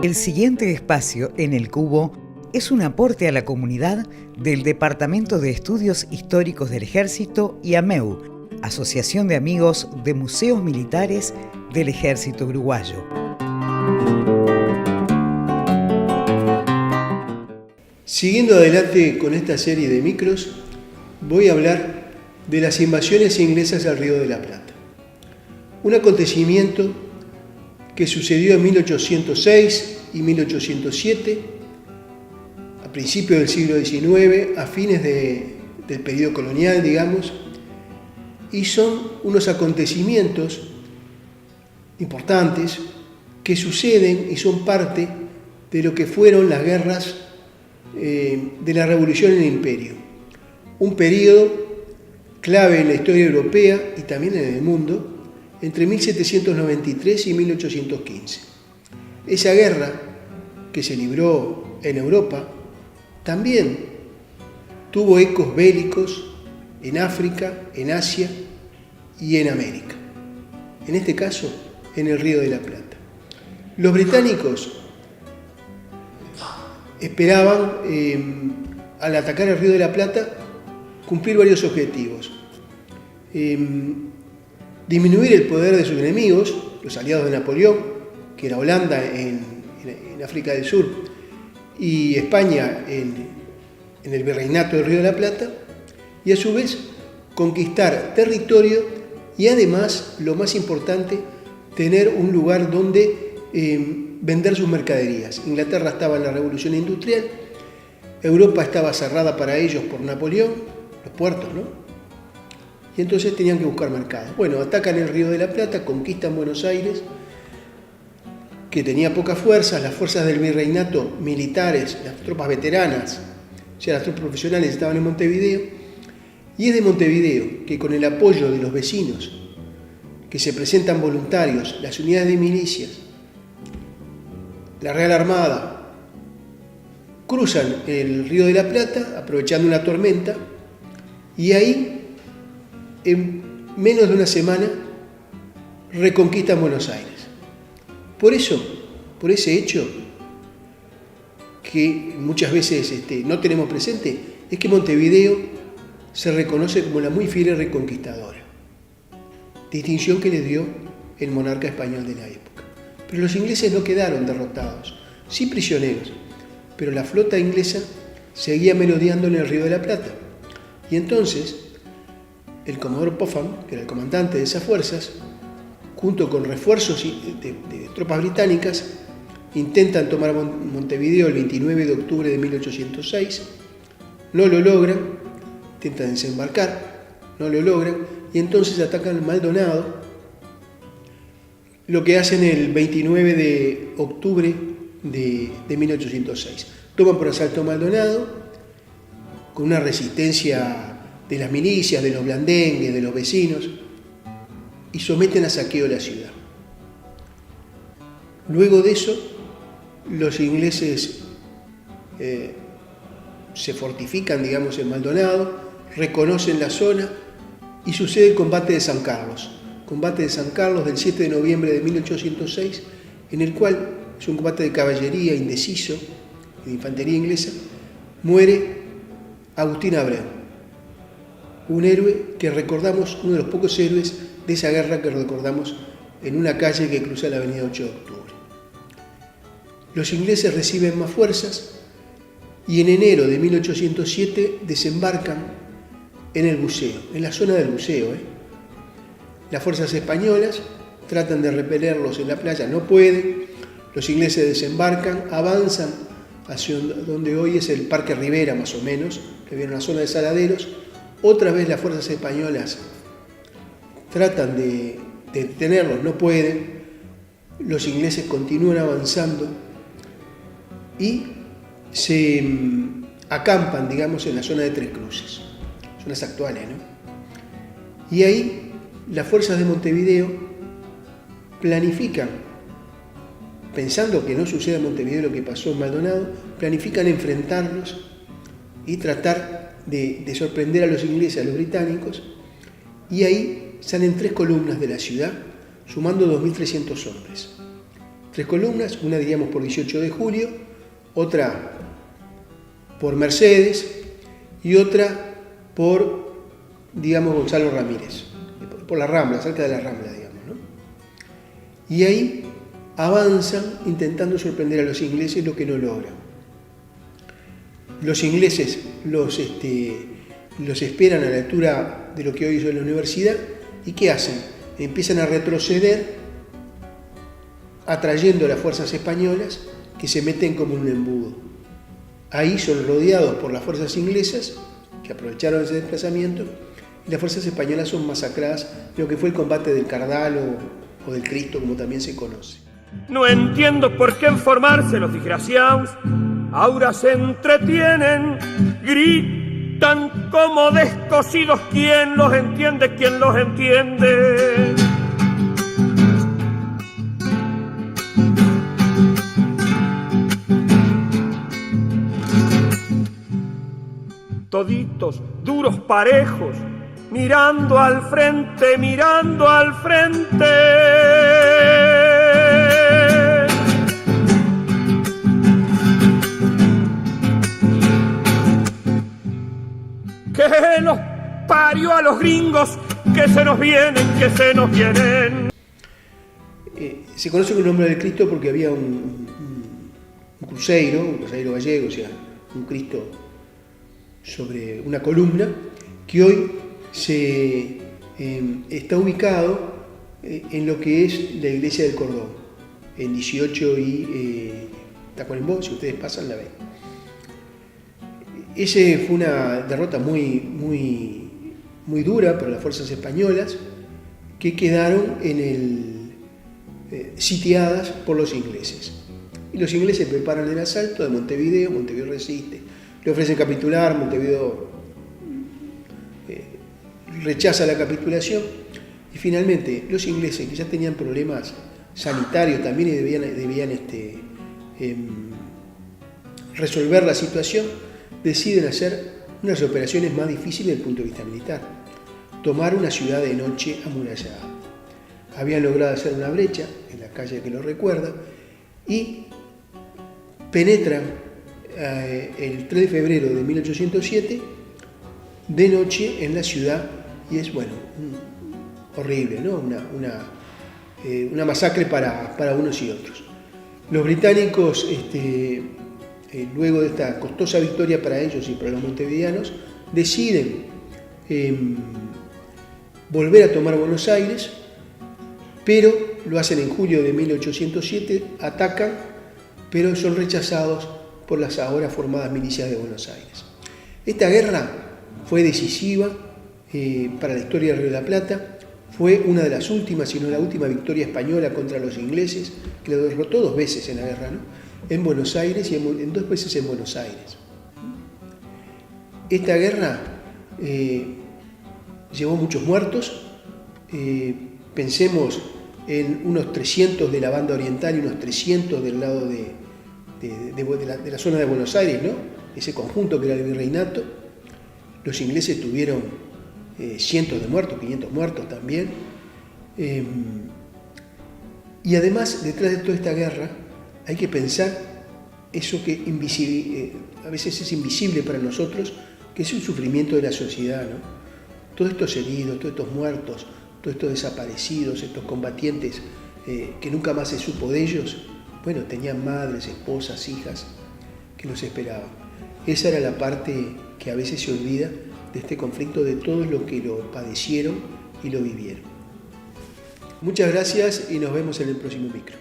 El siguiente espacio en el Cubo es un aporte a la comunidad del Departamento de Estudios Históricos del Ejército y AMEU, Asociación de Amigos de Museos Militares del Ejército Uruguayo. Siguiendo adelante con esta serie de micros, voy a hablar de las invasiones inglesas al Río de la Plata. Un acontecimiento que sucedió en 1806 y 1807, a principios del siglo XIX, a fines del periodo colonial, digamos, y son unos acontecimientos importantes que suceden y son parte de lo que fueron las guerras de la Revolución en el Imperio. Un periodo clave en la historia europea y también en el mundo, entre 1793 y 1815. Esa guerra que se libró en Europa también tuvo ecos bélicos en África, en Asia y en América. En este caso, en el Río de la Plata. Los británicos esperaban, al atacar el Río de la Plata, cumplir varios objetivos. Disminuir el poder de sus enemigos, los aliados de Napoleón, que era Holanda en África del Sur y España en el Virreinato del Río de la Plata, y a su vez conquistar territorio y además, lo más importante, tener un lugar donde vender sus mercaderías. Inglaterra estaba en la Revolución Industrial, Europa estaba cerrada para ellos por Napoleón, los puertos, ¿no? Y entonces tenían que buscar mercados. Bueno, atacan el Río de la Plata, conquistan Buenos Aires, que tenía pocas fuerzas, las fuerzas del virreinato militares, las tropas veteranas, o sea, las tropas profesionales estaban en Montevideo, y es de Montevideo que con el apoyo de los vecinos, que se presentan voluntarios, las unidades de milicias, la Real Armada, cruzan el Río de la Plata, aprovechando una tormenta, y ahí, en menos de una semana, reconquistan Buenos Aires. Por eso, por ese hecho, que muchas veces no tenemos presente, es que Montevideo se reconoce como la muy fiel y reconquistadora. Distinción que le dio el monarca español de la época. Pero los ingleses no quedaron derrotados, sí prisioneros, pero la flota inglesa seguía merodeando en el Río de la Plata. Y entonces, el comodoro Popham, que era el comandante de esas fuerzas, junto con refuerzos de tropas británicas, intentan tomar Montevideo el 29 de octubre de 1806, no lo logran, intentan desembarcar, no lo logran, y entonces atacan Maldonado, lo que hacen el 29 de octubre de 1806. Toman por asalto Maldonado, con una resistencia de las milicias, de los blandengues, de los vecinos, y someten a saqueo la ciudad. Luego de eso, los ingleses se fortifican, digamos, en Maldonado, reconocen la zona y sucede el combate de San Carlos. Combate de San Carlos del 7 de noviembre de 1806, en el cual es un combate de caballería indeciso, de infantería inglesa, muere Agustín Abreu. Un héroe que recordamos, uno de los pocos héroes de esa guerra que recordamos en una calle que cruza la avenida 8 de octubre. Los ingleses reciben más fuerzas y en enero de 1807 desembarcan en el buceo, en la zona del buceo. Las fuerzas españolas tratan de repelerlos en la playa, no pueden. Los ingleses desembarcan, avanzan hacia donde hoy es el Parque Rivera, más o menos, que viene una zona de saladeros. Otra vez las fuerzas españolas tratan de detenerlos, no pueden. Los ingleses continúan avanzando y se acampan, digamos, en la zona de Tres Cruces, zonas actuales, ¿no? Y ahí las fuerzas de Montevideo planifican, pensando que no suceda en Montevideo lo que pasó en Maldonado, planifican enfrentarlos y tratar de sorprender a los ingleses, a los británicos, y ahí salen 3 columnas de la ciudad, sumando 2.300 hombres. 3 columnas, una diríamos por 18 de julio, otra por Mercedes y otra por, digamos, Gonzalo Ramírez, por la Rambla, cerca de la Rambla, digamos, ¿no? Y ahí avanzan intentando sorprender a los ingleses, lo que no logran. Los ingleses los esperan a la altura de lo que hoy es la universidad, ¿y qué hacen? Empiezan a retroceder, atrayendo a las fuerzas españolas que se meten como en un embudo. Ahí son rodeados por las fuerzas inglesas, que aprovecharon ese desplazamiento, y las fuerzas españolas son masacradas en lo que fue el combate del Cardal o del Cristo, como también se conoce. No entiendo por qué en formarse los desgraciados ahora se entretienen, gritan como descosidos. ¿Quién los entiende? ¿Quién los entiende? Toditos, duros, parejos, mirando al frente, mirando al frente. Que los parió a los gringos, que se nos vienen, que se nos vienen. Se conoce con el nombre del Cristo porque había un cruceiro gallego, o sea, un Cristo sobre una columna, que hoy está ubicado en lo que es la iglesia del Cordón, en 18 y Tacuarembó, si ustedes pasan la ven. Esa fue una derrota muy dura para las fuerzas españolas, que quedaron sitiadas por los ingleses. Y los ingleses preparan el asalto de Montevideo. Montevideo resiste, le ofrecen capitular, Montevideo rechaza la capitulación, y finalmente los ingleses, que ya tenían problemas sanitarios también y debían resolver la situación, deciden hacer una de las operaciones más difíciles desde el punto de vista militar: tomar una ciudad de noche amurallada. Habían logrado hacer una brecha en la calle que lo recuerda y penetran el 3 de febrero de 1807 de noche en la ciudad, y es horrible, ¿no? Una masacre para unos y otros. Los británicos, luego de esta costosa victoria para ellos y para los montevideanos, deciden volver a tomar Buenos Aires, pero lo hacen en julio de 1807, atacan, pero son rechazados por las ahora formadas milicias de Buenos Aires. Esta guerra fue decisiva para la historia del Río de la Plata. Fue una de las últimas, si no la última victoria española contra los ingleses, que lo derrotó 2 veces en la guerra, ¿no? En Buenos Aires y en 2 veces en Buenos Aires. Esta guerra llevó muchos muertos. Pensemos en unos 300 de la banda oriental y unos 300 del lado de la zona de Buenos Aires, ¿no? Ese conjunto que era el virreinato. Los ingleses tuvieron cientos de muertos, 500 muertos también. Y además, detrás de toda esta guerra, hay que pensar eso que a veces es invisible para nosotros, que es un sufrimiento de la sociedad, ¿no? Todos estos heridos, todos estos muertos, todos estos desaparecidos, estos combatientes que nunca más se supo de ellos, bueno, tenían madres, esposas, hijas que los esperaban. Esa era la parte que a veces se olvida de este conflicto, de todos los que lo padecieron y lo vivieron. Muchas gracias y nos vemos en el próximo micro.